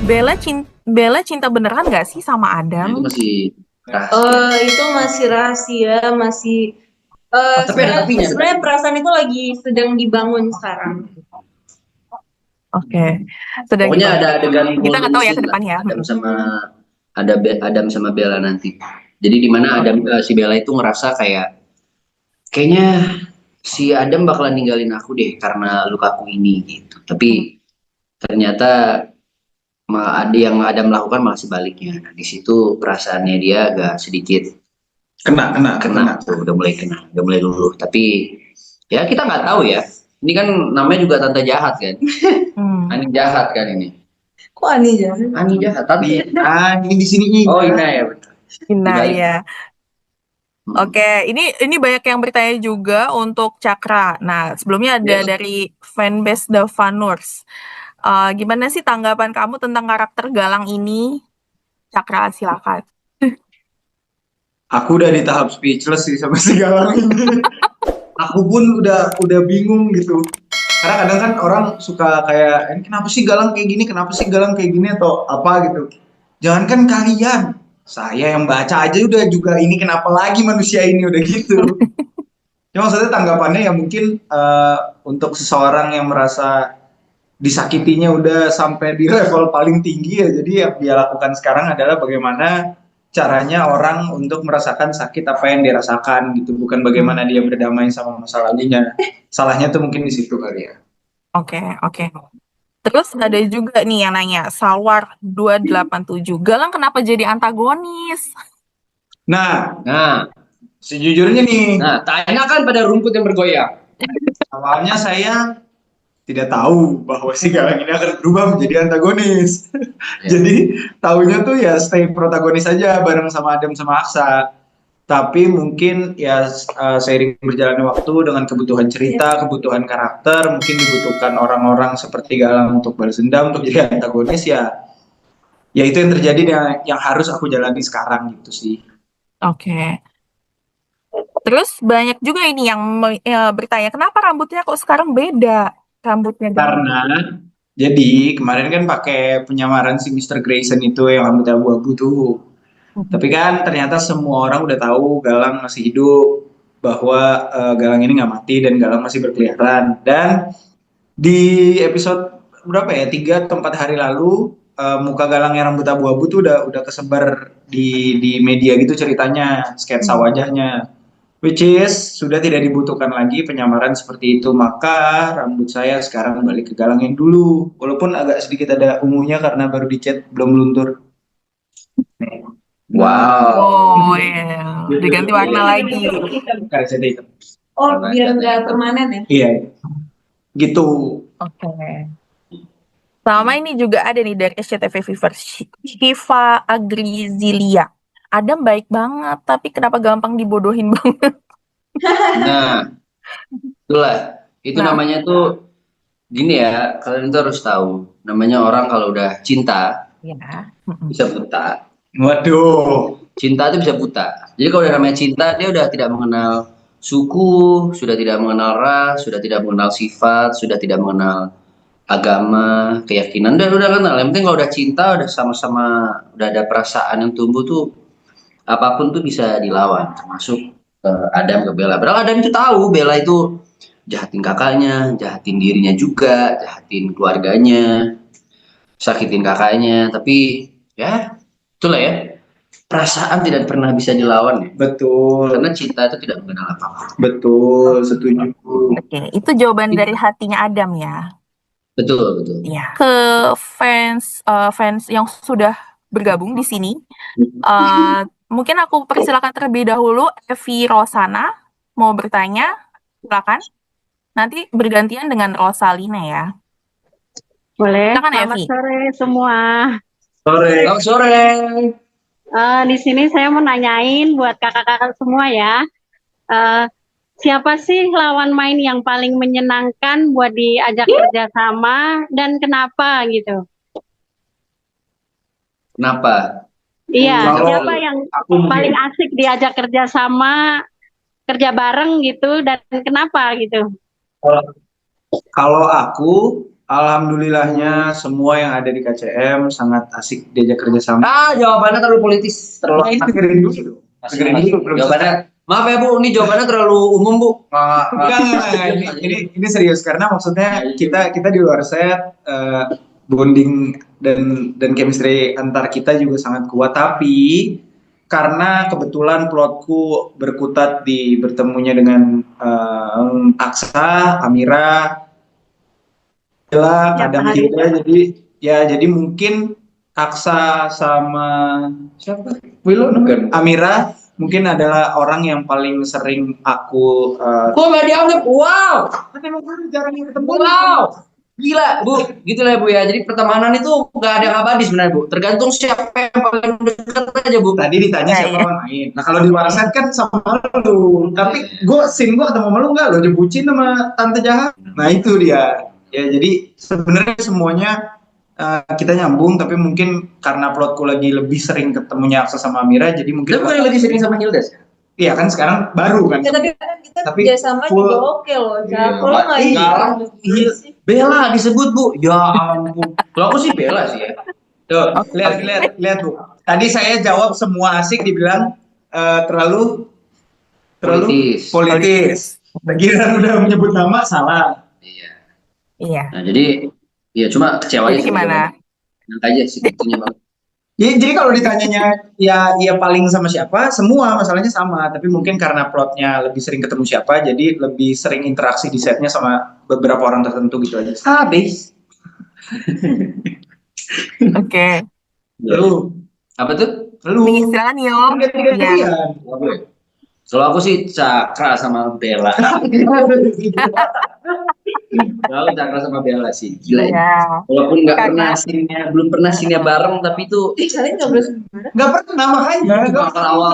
Bella cinta beneran nggak sih sama Nah, itu Adam? masih rahasia. Itu masih rahasia, masih Tapi ada tapinya. sebenarnya perasaan itu lagi sedang dibangun sekarang. Oke, sedang Pokoknya dibangun. ada adegan Kita nggak tahu ya ke kulminasi lah. depannya. Adam sama Bella nanti. Jadi di mana Oke. si Bella itu ngerasa kayaknya si Adam bakalan ninggalin aku deh karena lukaku ini gitu. Hmm. Tapi ternyata ada yang Adam lakukan malah sebaliknya. Nah, di situ perasaannya dia agak sedikit kena tuh, udah mulai luluh. Tapi ya kita nggak tahu ya. Ini kan namanya juga tante jahat kan. Ani jahat kan ini. Kok aneh ya? Ani jahat. Tante. Ini di sini ini. Oh Ina ya benar. Nah, Dibalik. iya. Oke, ini banyak yang bertanya juga untuk Cakra. Nah, sebelumnya ada Yes. dari fanbase Davanurs. Gimana sih tanggapan kamu tentang karakter Galang ini? Cakra, silakan. Aku udah di tahap speechless sih sama si Galang ini. Aku pun udah bingung gitu. Karena kadang kan orang suka kayak, ini kenapa sih Galang kayak gini, kenapa sih Galang kayak gini atau apa gitu. Jangankan kalian, saya yang baca aja udah juga ini kenapa lagi manusia ini udah gitu. Cuma maksudnya tanggapannya ya mungkin untuk seseorang yang merasa disakitinya udah sampai di level paling tinggi ya, jadi yang dia lakukan sekarang adalah bagaimana caranya orang untuk merasakan sakit apa yang dirasakan gitu, bukan bagaimana dia berdamai sama masa lalunya. Salahnya tuh mungkin di situ kali ya. Oke. Terus ada juga nih yang nanya, Salwar 287. Galang kenapa jadi antagonis? Nah, Nah, sejujurnya nih, tanyakan pada rumput yang bergoyang. awalnya saya tidak tahu bahwa si Galang ini akan berubah menjadi antagonis. Jadi tahunya tuh ya stay protagonis aja bareng sama Adam sama Aksa. Tapi mungkin ya seiring berjalannya waktu dengan kebutuhan cerita, kebutuhan karakter, mungkin dibutuhkan orang-orang seperti Galang untuk balas dendam, untuk jadi antagonis ya. Ya itu yang terjadi yang harus aku jalani sekarang gitu sih. Oke. Terus banyak juga ini yang bertanya, kenapa rambutnya kok sekarang beda? Rambutnya Galang. Karena jadi kemarin kan pakai penyamaran si Mr. Grayson itu yang rambut abu-abu tuh. Tapi kan ternyata semua orang udah tahu Galang masih hidup, bahwa Galang ini nggak mati dan Galang masih berkeliaran. Dan di episode berapa ya, 3 atau 4 hari lalu, muka Galang yang rambut abu-abu tuh udah kesebar di media gitu ceritanya, sketsa wajahnya. Which is sudah tidak dibutuhkan lagi penyamaran seperti itu, maka rambut saya sekarang balik ke Galang yang dulu, walaupun agak sedikit ada ungunya karena baru dicat belum luntur. Wow. Oh iya, diganti warna lagi. Oh, biar nggak permanen ya? Iya, gitu. Oke. Sama ini juga ada nih dari SCTV Fever, Shiva Agrizilia. Adam baik banget, tapi kenapa gampang dibodohin banget? Nah, itulah. Itu Nah. namanya tuh gini ya, kalian tuh harus tahu. Namanya orang kalau udah cinta Ya. bisa buta. Waduh. Cinta itu bisa buta. Jadi kalau udah namanya cinta, dia udah tidak mengenal suku, sudah tidak mengenal ras, sudah tidak mengenal sifat, sudah tidak mengenal agama, keyakinan, udah kenal. Yang penting kalau udah cinta, udah sama-sama, udah ada perasaan yang tumbuh tuh, apapun tuh bisa dilawan, termasuk Adam ke Bella. Padahal Adam itu tahu Bella itu jahatin kakaknya, jahatin dirinya juga, jahatin keluarganya, sakitin kakaknya. Tapi ya itulah ya, perasaan tidak pernah bisa dilawan ya. Betul. Karena cinta itu tidak mengenal apa-apa. Betul, setuju. Oke, itu jawaban dari hatinya Adam ya. Betul. Ya. Ke fans yang sudah bergabung di sini, mungkin aku persilakan terlebih dahulu Evi Rosana mau bertanya, silakan. Nanti bergantian dengan Rosalina ya. Boleh. Silakan, Selamat Evi. sore semua. Selamat sore. Di sini saya mau nanyain buat kakak-kakak semua ya. Siapa sih lawan main yang paling menyenangkan buat diajak kerjasama dan kenapa gitu? Kenapa? Iya, Kalau siapa yang aku mungkin- paling asik diajak kerjasama, kerja bareng gitu dan kenapa gitu? Kalau aku Alhamdulillahnya semua yang ada di KCM sangat asik diajak kerja sama. Jawabannya terlalu politis, terlalu Dengerin dulu dong. Dengerin dulu, belum Jawabannya, maaf ya Bu, ini jawabannya terlalu umum Bu. Enggak. Ini serius karena maksudnya kita di luar set bonding dan chemistry antar kita juga sangat kuat, tapi karena kebetulan plotku berkutat di bertemunya dengan Aksa, Amira, Bella, kadang Hilda, jadi mungkin Aksa sama siapa? Willow kan? Amira mungkin adalah orang yang paling sering aku Kok nggak dianggap? Wow, tapi emang jarang ketemu. wow. Gila, Bu. Gitu lah, Bu ya. Jadi pertemanan itu nggak ada yang abadi sebenarnya, Bu. Tergantung siapa yang paling dekat aja, Bu. Tadi ditanya siapa Iya. yang main. Nah kalau di luar set kan sama lu. Tapi gue ketemu sama lu nggak? Lo jebucin sama Tante Jahat. Nah itu dia. Ya jadi sebenarnya semuanya kita nyambung, tapi mungkin karena plotku lagi lebih sering ketemunya Aksa sama Amira, jadi mungkin Dia bukan lebih sering sama Hilda sih. iya kan sekarang baru kan. Ya, tapi kan kita Tapi kerjasama full- juga oke loh. Iya, Kalau nggak sekarang iya. Bella disebut, Bu. Ya ampun. Kalau aku sih Bella sih ya. Tuh, lihat Bu. Tadi saya jawab semua asik, dibilang terlalu politis. Kira udah menyebut nama salah. Iya. Iya. Nah, jadi ya cuma kecewa Jadi aja sih gimana? Enak aja sih itunya, Bang. Jadi kalau ditanyanya ya paling sama siapa, semua masalahnya sama. Tapi mungkin karena plotnya lebih sering ketemu siapa, jadi lebih sering interaksi di setnya sama beberapa orang tertentu gitu aja. Habis. Oke. Lu, Apa tuh? Nih, lu, silakan Yo. ganti-gantian. Iya. Kalau aku sih Cakra sama Bella. Kalau Cakra sama Bella sih gila ya. Iya. Walaupun nggak Karena- pernah scene-nya, belum pernah scene-nya bareng, tapi itu Kalian nggak boleh sebenarnya. Nggak pernah makanya. awal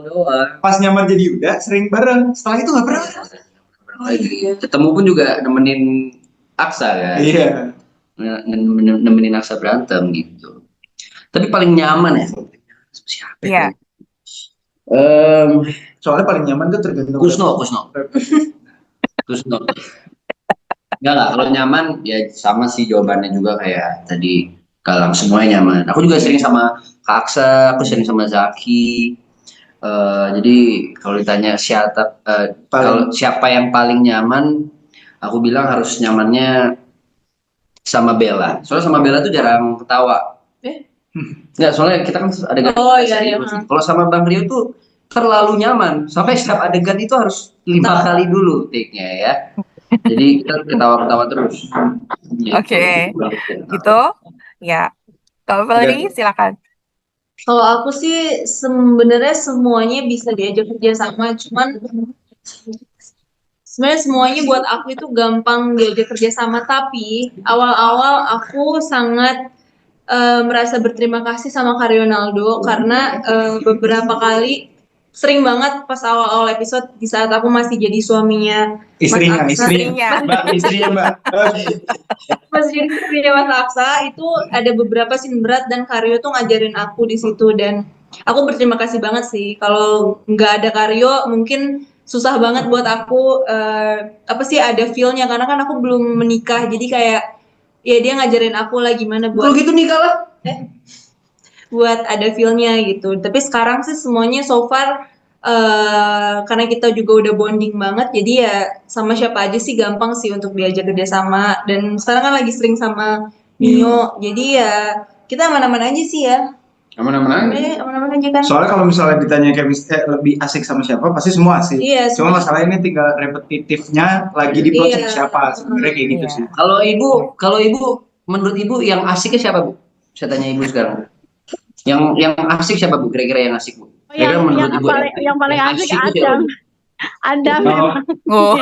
doang. Pas nyamar jadi Yuda sering bareng. Setelah itu nggak pernah. Ketemu pun juga nemenin Aksa kan. Iya. Nemenin Aksa berantem gitu. Tapi paling nyaman ya. Siapa? Iya. Soalnya paling nyaman tuh tergantung. Kusno. Enggak, kalau nyaman ya sama sih jawabannya juga kayak tadi Galang, semuanya nyaman. Aku juga sering sama Kak Aksa, aku sering sama Zaki. Jadi kalau ditanya siapa yang paling nyaman, aku bilang harus nyamannya sama Bella. Soalnya sama Bella tuh jarang ketawa. Enggak, soalnya kita kan adegan. Oh, iya. Kalau sama Bang Rio tuh terlalu nyaman, sampai setiap adegan itu harus 5 kali dulu take-nya ya. Jadi kita ketawa-ketawa terus. Gitu. Oke. Gitu. Ya. Kalau Valerie silakan. Kalau aku sih sebenarnya semuanya bisa diajak kerja sama, cuman sebenarnya semuanya buat aku itu gampang diajak kerja sama, tapi awal-awal aku sangat merasa berterima kasih sama Kak Ronaldo karena beberapa kali sering banget pas awal-awal episode di saat aku masih jadi suaminya Istrinya. Istrinya. Mbak. masih jadi istrinya Mas Aksa, itu ada beberapa scene berat dan Karyo tuh ngajarin aku di situ, dan aku berterima kasih banget sih. Kalau nggak ada Karyo mungkin susah banget buat aku ada feel-nya, karena kan aku belum menikah, jadi kayak ya dia ngajarin aku lah gimana Kalau buat gitu nikah lah. buat ada feel-nya gitu. Tapi sekarang sih semuanya so far karena kita juga udah bonding banget, jadi ya sama siapa aja sih gampang sih untuk diajak kerja sama. Dan sekarang kan lagi sering sama Mio, jadi ya kita aman-aman aja sih ya. Aman-aman. Aman-aman aja kan. Soalnya kalau misalnya ditanya lebih asik sama siapa, pasti semua asik. Iya, Cuma semua. masalah ini tinggal repetitifnya lagi di plot Iya. siapa. Sebenarnya kayak gitu Iya. sih. Kalau ibu, menurut ibu yang asiknya siapa, Bu? Saya tanya ibu sekarang. Yang asik siapa, Bu? Kira-kira yang asik, Bu? Kira-kira menurut ibu yang paling asik itu siapa, Adam. Bu? Adam Oh. memang. Oh.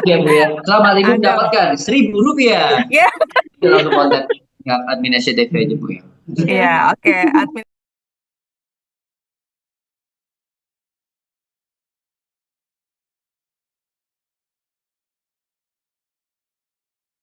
Iya, Bu ya. Selamat ibu Ada. mendapatkan Rp1.000. Iya. Langsung kontak admin SCTV aja, Bu ya. Iya, oke. Admin